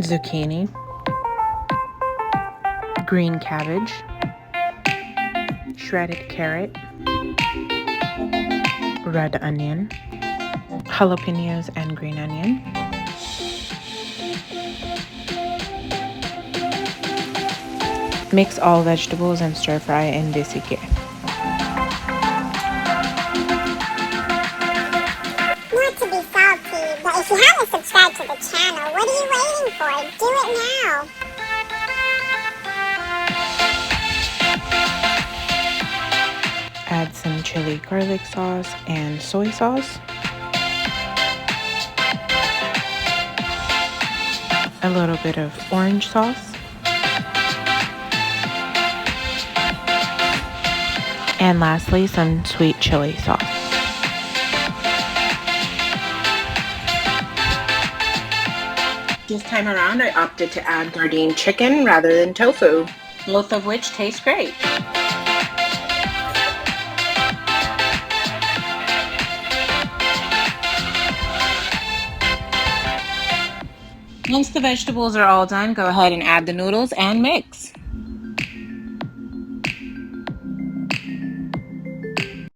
zucchini, green cabbage, shredded carrot, red onion, jalapeños and green onion, mix all vegetables and stir fry in desi ghee. Not to be salty, but if you haven't subscribed to the channel, what are you waiting for? Do it now. Add some chili garlic sauce and soy sauce. A little bit of orange sauce. And lastly, some sweet chili sauce. This time around, I opted to add Gardein chicken rather than tofu, both of which taste great. Once the vegetables are all done, go ahead and add the noodles and mix.